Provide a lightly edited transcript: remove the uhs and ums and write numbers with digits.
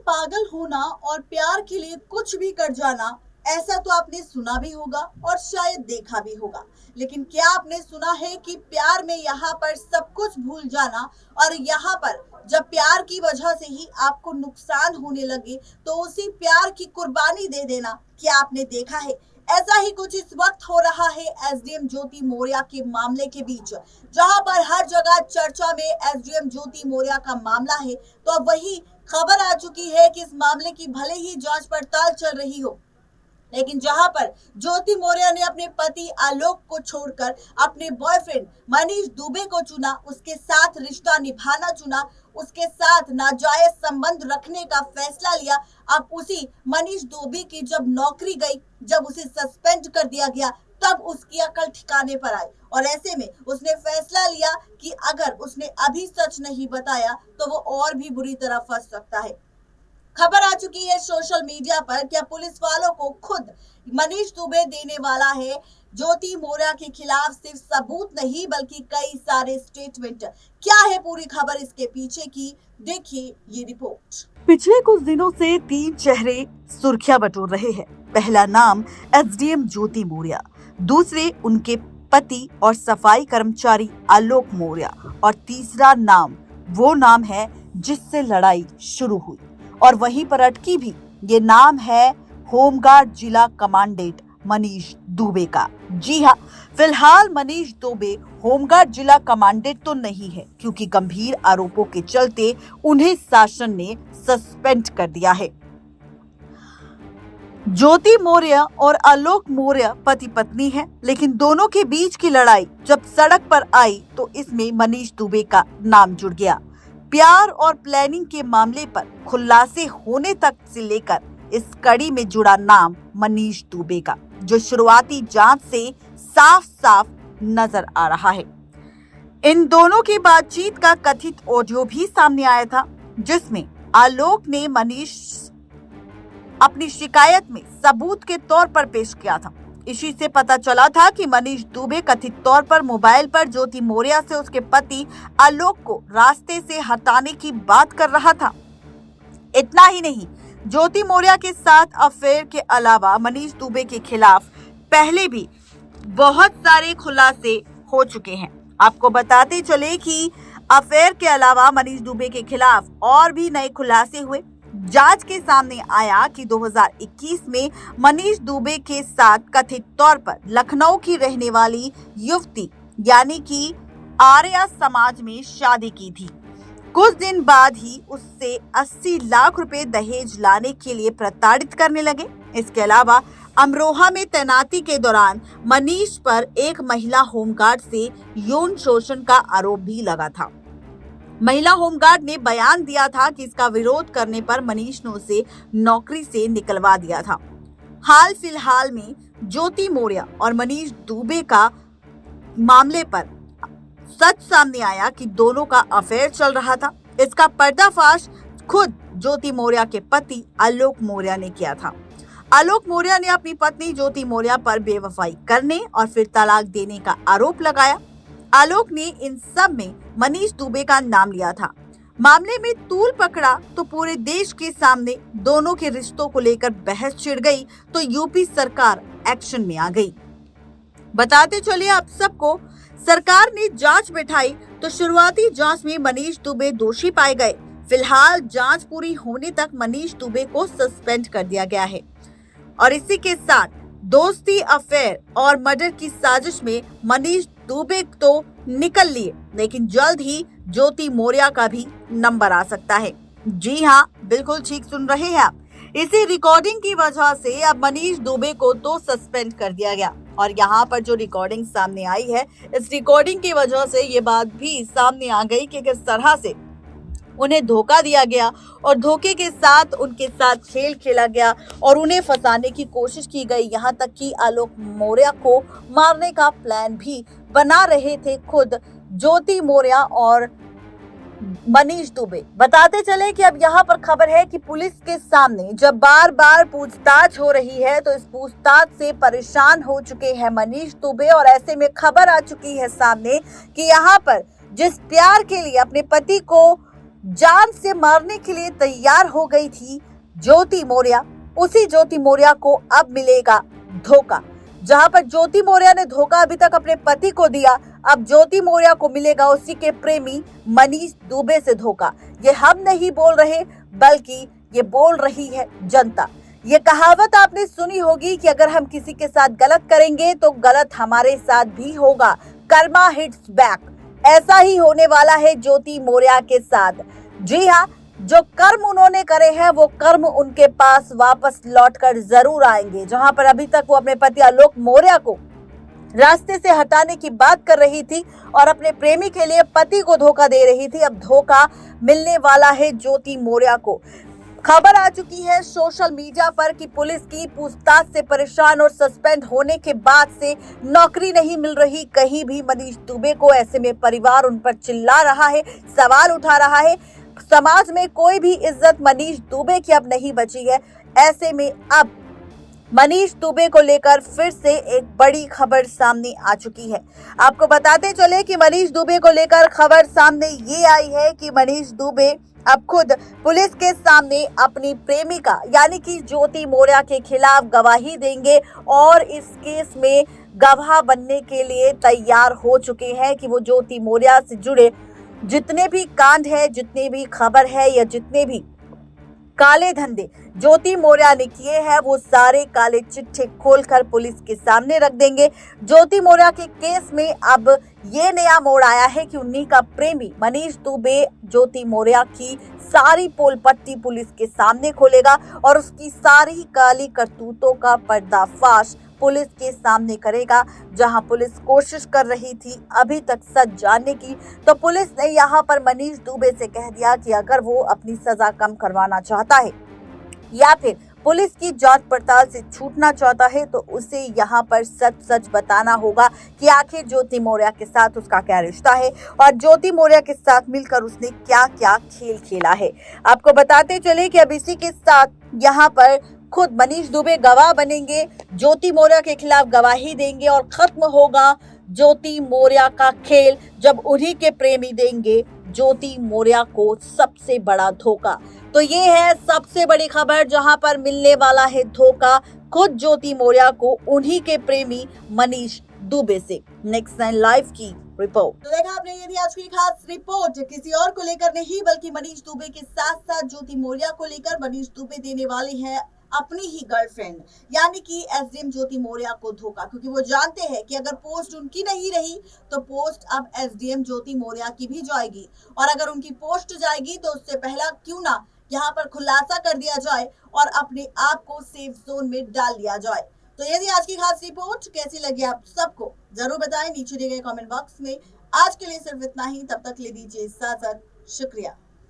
पागल होना और प्यार के लिए कुछ भी कर जाना, ऐसा तो आपने सुना भी होगा और शायद देखा भी होगा। लेकिन क्या आपने सुना है कि प्यार में यहाँ पर सब कुछ भूल जाना, और यहाँ पर जब प्यार की वजह से ही आपको नुकसान होने लगे तो उसी प्यार की कुर्बानी दे देना, क्या आपने देखा है? ऐसा ही कुछ इस वक्त हो रहा है एसडीएम ज्योति मौर्य के मामले के बीच, जहां पर हर जगह चर्चा में एसडीएम ज्योति मौर्य का मामला है। तो अब वही खबर आ चुकी है कि इस मामले की भले ही जांच पड़ताल चल रही हो, लेकिन जहां पर ज्योति मौर्य ने अपने पति आलोक को छोड़कर अपने बॉयफ्रेंड मनीष दुबे को चुना, उसके साथ रिश्ता निभाना चुना, उसके साथ नाजायज संबंध रखने का फैसला लिया। अब उसी मनीष दुबे की जब नौकरी गई, जब उसे सस्पेंड कर दिया गया, तब उसकी अकल ठिकाने पर आई और ऐसे में उसने फैसला लिया कि अगर उसने अभी सच नहीं बताया तो वो और भी बुरी तरह फंस सकता है। खबर आ चुकी है सोशल मीडिया पर, क्या पुलिस वालों को खुद मनीष दुबे देने वाला है ज्योति मौर्य के खिलाफ सिर्फ सबूत नहीं बल्कि कई सारे स्टेटमेंट। क्या है पूरी खबर इसके पीछे की, देखिए ये रिपोर्ट। पिछले कुछ दिनों से तीन चेहरे सुर्खियां बटोर रहे हैं। पहला नाम एसडीएम ज्योति मौर्य, दूसरे उनके पति और सफाई कर्मचारी आलोक मौर्य, और तीसरा नाम वो नाम है जिससे लड़ाई शुरू हुई और वहीं पर अटकी भी। ये नाम है होमगार्ड जिला कमांडेंट मनीष दुबे का। जी हाँ, फिलहाल मनीष दुबे होमगार्ड जिला कमांडेंट तो नहीं है, क्योंकि गंभीर आरोपों के चलते उन्हें शासन ने सस्पेंड कर दिया है। ज्योति मौर्य और आलोक मौर्य पति पत्नी हैं, लेकिन दोनों के बीच की लड़ाई जब सड़क पर आई तो इसमें मनीष दुबे का नाम जुड़ गया। प्यार और प्लानिंग के मामले पर खुलासे होने तक से लेकर इस कड़ी में जुड़ा नाम मनीष दुबे का, जो शुरुआती जांच से साफ साफ नजर आ रहा है। इन दोनों की बातचीत का कथित ऑडियो भी सामने आया था, जिसमें आलोक ने मनीष अपनी शिकायत में सबूत के तौर पर पेश किया था। इसी से पता चला था कि मनीष दुबे कथित तौर पर मोबाइल पर ज्योति मौर्य से उसके पति आलोक को रास्ते से हटाने की बात कर रहा था। इतना ही नहीं, ज्योति मौर्य के साथ अफेयर के अलावा मनीष दुबे के खिलाफ पहले भी बहुत सारे खुलासे हो चुके हैं। आपको बताते चले कि अफेयर के अलावा मनीष दुबे के खिलाफ और भी नए खुलासे हुए। जांच के सामने आया कि 2021 में मनीष दुबे के साथ कथित तौर पर लखनऊ की रहने वाली युवती यानी कि आर्या समाज में शादी की थी। कुछ दिन बाद ही उससे 80 लाख रुपए दहेज लाने के लिए प्रताड़ित करने लगे। इसके अलावा अमरोहा में तैनाती के दौरान मनीष पर एक महिला होमगार्ड से यौन शोषण का आरोप भी लगा था। महिला होमगार्ड ने बयान दिया था कि इसका विरोध करने पर मनीष ने उसे नौकरी से निकलवा दिया था। हाल फिलहाल में ज्योति मौर्य और मनीष दुबे का मामले पर सच सामने आया कि दोनों का अफेयर चल रहा था। इसका पर्दाफाश खुद ज्योति मौर्य के पति आलोक मौर्य ने किया था। आलोक मौर्य ने अपनी पत्नी ज्योति मौर्य पर बेवफाई करने और फिर तलाक देने का आरोप लगाया। आलोक ने इन सब में मनीष दुबे का नाम लिया था। मामले में तूल पकड़ा तो पूरे देश के सामने दोनों के रिश्तों को लेकर बहस छिड़ गई तो यूपी सरकार एक्शन में आ गई। बताते चलिए आप सबको, सरकार ने जांच बैठाई तो शुरुआती जांच में मनीष दुबे दोषी पाए गए। फिलहाल जांच पूरी होने तक मनीष दुबे को सस्पेंड कर दिया गया है और इसी के साथ दोस्ती, अफेयर और मर्डर की साजिश में मनीष दुबे तो निकल लिए, लेकिन जल्द ही ज्योति मौर्य का भी नंबर आ सकता है। जी हाँ, बिल्कुल ठीक सुन रहे हैं आप। इसी रिकॉर्डिंग की वजह से अब मनीष दुबे को तो सस्पेंड कर दिया गया और यहाँ पर जो रिकॉर्डिंग सामने आई है, इस रिकॉर्डिंग की वजह से ये बात भी सामने आ गई कि किस तरह से उन्हें धोखा दिया गया और धोखे के साथ उनके साथ खेल खेला गया और उन्हें फंसाने की कोशिश की गई। यहाँ तक कि आलोक मौर्य को मारने का प्लान भी बना रहे थे खुद ज्योति मौर्य और मनीष दुबे। बताते चले कि अब यहाँ पर खबर है कि पुलिस के सामने जब बार बार पूछताछ हो रही है तो इस पूछताछ से परेशान हो चुके हैं मनीष दुबे और ऐसे में खबर आ चुकी है सामने कि यहाँ पर जिस प्यार के लिए अपने पति को जान से मारने के लिए तैयार हो गई थी ज्योति मौर्य, उसी ज्योति मौर्य को अब मिलेगा धोखा। जहां पर ज्योति मौर्य ने धोखा अभी तक अपने पति को दिया, अब ज्योति मौर्य को मिलेगा उसी के प्रेमी मनीष दुबे से धोखा। ये हम नहीं बोल रहे, बल्कि ये बोल रही है जनता। ये कहावत आपने सुनी होगी कि अगर हम किसी के साथ गलत करेंगे तो गलत हमारे साथ भी होगा, कर्मा हिट्स बैक। ऐसा ही होने वाला है ज्योति मौर्य के साथ। जी हाँ, जो कर्म उन्होंने करे हैं वो कर्म उनके पास वापस लौटकर जरूर आएंगे। जहां पर अभी तक वो अपने पति आलोक मौर्य को रास्ते से हटाने की बात कर रही थी और अपने प्रेमी के लिए पति को धोखा दे रही थी, अब धोखा मिलने वाला है ज्योति मौर्य को। खबर आ चुकी है सोशल मीडिया पर कि पुलिस की पूछताछ से परेशान और सस्पेंड होने के बाद से नौकरी नहीं मिल रही कहीं भी मनीष दुबे को। ऐसे में परिवार उन पर चिल्ला रहा है, सवाल उठा रहा है। समाज में कोई भी इज्जत मनीष दुबे की अब नहीं बची है। ऐसे में अब मनीष दुबे को लेकर फिर से एक बड़ी खबर सामने आ चुकी है। आपको बताते चले कि मनीष दुबे को लेकर खबर सामने ये आई है कि मनीष दुबे अब खुद पुलिस के सामने अपनी प्रेमिका यानी कि ज्योति मौर्य के खिलाफ गवाही देंगे और इस केस में गवाह बनने के लिए तैयार हो चुके हैं कि वो ज्योति मौर्य से जुड़े जितने भी कांड है, जितने भी खबर है या जितने भी काले धंधे ज्योति मौर्य ने किए हैं वो सारे काले चिट्ठे खोलकर पुलिस के सामने रख देंगे। ज्योति मौर्य के केस में अब ये नया मोड़ आया है कि उन्हीं का प्रेमी मनीष दुबे ज्योति मौर्य की सारी पोल पट्टी पुलिस के सामने खोलेगा और उसकी सारी काली करतूतों का पर्दाफाश पुलिस के सामने करेगा। जहां पुलिस कोशिश कर रही थी अभी तक सच जानने की, तो पुलिस ने यहां पर मनीष दुबे से कह दिया कि अगर वो अपनी सजा कम करवाना चाहता है या फिर पुलिस की जांच पड़ताल से छूटना चाहता है तो उसे यहाँ पर सच सच बताना होगा कि आखिर ज्योति मौर्य के साथ उसका क्या रिश्ता है और ज्योति मौर्य के साथ मिलकर उसने क्या क्या खेल खेला है। आपको बताते चले कि अब इसी के साथ यहाँ पर खुद मनीष दुबे गवाह बनेंगे, ज्योति मौर्य के खिलाफ गवाही देंगे और खत्म होगा ज्योति मौर्य का खेल जब उन्हीं के प्रेमी देंगे ज्योति मौर्य को सबसे बड़ा धोखा। तो ये है सबसे बड़ी खबर जहां पर मिलने वाला है धोखा खुद ज्योति मौर्य को उन्हीं के प्रेमी मनीष दुबे से। नेक्स्ट 9 लाइव की रिपोर्ट। तो देखा आपने, ये थी आज की खास रिपोर्ट। किसी और को लेकर नहीं बल्कि मनीष दुबे के साथ साथ ज्योति मौर्य को लेकर। मनीष दुबे देने वाले हैं अपनी ही गर्लफ्रेंड यानी कि एसडीएम ज्योति मौर्य को धोखा, क्योंकि वो जानते हैं कि अगर पोस्ट उनकी नहीं रही तो पोस्ट अब एसडीएम ज्योति मौर्य की भी जाएगी और अगर उनकी पोस्ट जाएगी तो उससे पहला क्यों ना यहाँ पर खुलासा कर दिया जाए और अपने आप को सेफ जोन में डाल दिया जाए। तो ये थी आज की खास रिपोर्ट। कैसी लगी आप सबको जरूर बताएं नीचे दिए गए कमेंट बॉक्स में। आज के लिए सिर्फ इतना ही, तब तक ले दीजिए इजाजत। शुक्रिया।